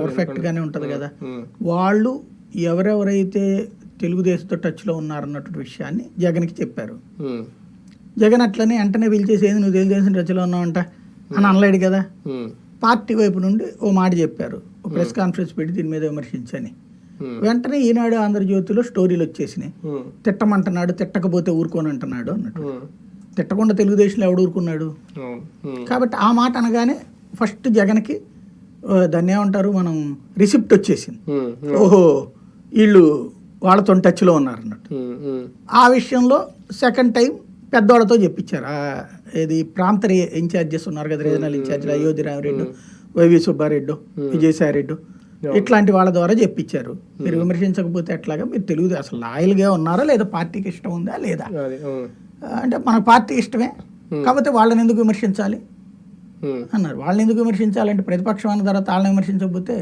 పర్ఫెక్ట్గానే ఉంటుంది కదా. వాళ్ళు ఎవరెవరైతే తెలుగుదేశంతో టచ్లో ఉన్నారన్నటువంటి విషయాన్ని జగన్కి చెప్పారు. జగన్ అట్లనే వెంటనే పిలిచేసి ఏది నువ్వు తెలుగుదేశం టచ్లో ఉన్నావంట అని అనలేడు కదా. పార్టీ వైపు నుండి ఓ మాట చెప్పారు, ఓ ప్రెస్ కాన్ఫరెన్స్ పెట్టి దీని మీద విమర్శించని. వెంటనే ఈనాడు ఆంధ్రజ్యోతిలో స్టోరీలు వచ్చేసినాయి. తిట్టమంటున్నాడు, తిట్టకపోతే ఊరుకోని అంటున్నాడు అన్నట్టు. తిట్టకుండా తెలుగుదేశంలో ఎవడు ఊరుకున్నాడు? కాబట్టి ఆ మాట అనగానే ఫస్ట్ జగన్కి దాన్ని ఏమంటారు, మనం రిసిప్ట్ వచ్చేసింది. ఓహో వీళ్ళు వాళ్ళతో టచ్లో ఉన్నారు అన్నట్టు. ఆ విషయంలో సెకండ్ టైం పెద్దవాళ్ళతో చెప్పించారు. ఇది ప్రాంత ఇన్ఛార్జెస్ ఉన్నారు కదా, రీజనల్ ఇన్ఛార్జీలు అయోధ్య రామరెడ్డి, వైవి సుబ్బారెడ్డి, విజయసాయిరెడ్డి, ఇట్లాంటి వాళ్ళ ద్వారా చెప్పించారు. మీరు విమర్శించకపోతే ఎట్లాగా, మీరు తెలుగు అసలు లాయల్గా ఉన్నారా లేదా, పార్టీకి ఇష్టం ఉందా లేదా అంటే మన పార్టీ ఇష్టమే, కాకపోతే వాళ్ళని ఎందుకు విమర్శించాలి అన్నారు. వాళ్ళని ఎందుకు విమర్శించాలంటే ప్రతిపక్షం అన్న తర్వాత వాళ్ళని విమర్శించకపోతే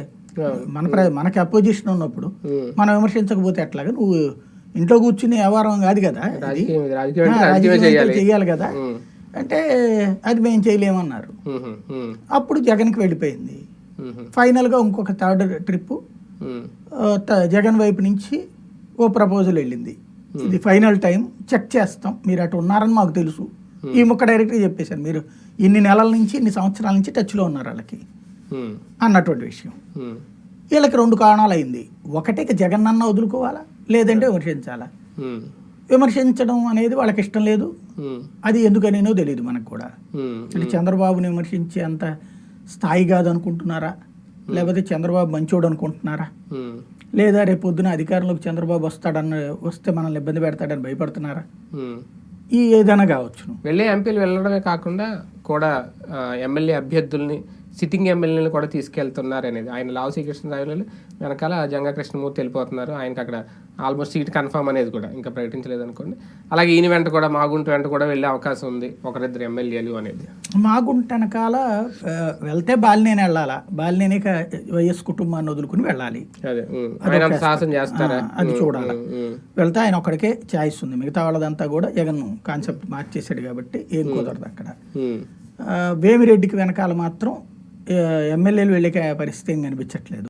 మనకి అపోజిషన్ ఉన్నప్పుడు మనం విమర్శించకపోతే ఎట్లాగా, నువ్వు ఇంట్లో కూర్చుని వ్యవహారం కాదు కదా, చెయ్యాలి కదా అంటే అది మేము చేయలేమన్నారు. అప్పుడు జగన్కి వెళ్ళిపోయింది. ఫైనల్గా ఇంకొక థర్డ్ ట్రిప్ జగన్ వైపు నుంచి ఓ ప్రపోజల్ వెళ్ళింది, ఇది ఫైనల్ టైం చెక్ చేస్తాం, మీరు అటు ఉన్నారని మాకు తెలుసు. ఈ ముక్క డైరెక్ట్గా చెప్పేశారు, మీరు ఇన్ని నెలల నుంచి ఇన్ని సంవత్సరాల నుంచి టచ్లో ఉన్నారు వాళ్ళకి అన్నటువంటి విషయం. వీళ్ళకి రెండు కారణాలు అయింది. ఒకటి జగన్ అన్న వదులుకోవాలా, లేదంటే విమర్శించాలా. విమర్శించడం అనేది వాళ్ళకి ఇష్టం లేదు, అది ఎందుకనేనో తెలియదు మనకు కూడా. అంటే చంద్రబాబుని విమర్శించే అంత స్థాయి కాదు అనుకుంటున్నారా, లేకపోతే చంద్రబాబు మంచోడు అనుకుంటున్నారా, లేదా రేపు పొద్దున అధికారంలోకి చంద్రబాబు వస్తే మనల్ని ఇబ్బంది పెడతాడని భయపడుతున్నారా, ఈ ఏదైనా కావచ్చు. వెళ్ళే ఎంపీలు వెళ్ళడమే కాకుండా కూడా ఎమ్మెల్యే అభ్యర్థుల్ని, సిట్టింగ్ ఎమ్మెల్యేలు కూడా తీసుకెళ్తున్నారు అనేది. ఆయన లావు శ్రీకృష్ణరాజు వెనకాల జంగా కృష్ణమూర్తి వెళ్ళిపోతున్నారు, ఆయనకి అక్కడ ఆల్మోస్ట్ సీట్ కన్ఫర్మ్ అనేది కూడా ఇంకా ప్రకటించలేదు అనుకోండి. అలాగే ఈయన వెంట కూడా మాగుంట వెంట కూడా వెళ్ళే అవకాశం ఉంది ఒకరిద్దరు ఎమ్మెల్యేలు అనేది. మాగుంట వెనకాల వెళ్తే బాలినేని వెళ్ళాలా, బాలినేని వైఎస్ కుటుంబాన్ని వదులుకుని వెళ్ళాలి, సాహసం చేస్తారా అది చూడాలి. వెళ్తే ఆయన ఒక్కడికే ఛాయిస్ ఉంది, మిగతా వాళ్ళదంతా కూడా జగన్ కాన్సెప్ట్ మార్చేశాడు కాబట్టి ఏం కుదరదు అక్కడ. వేమిరెడ్డికి వెనకాల మాత్రం ఎమ్మెల్యేలు వెళ్ళే పరిస్థితి ఏం కనిపించట్లేదు.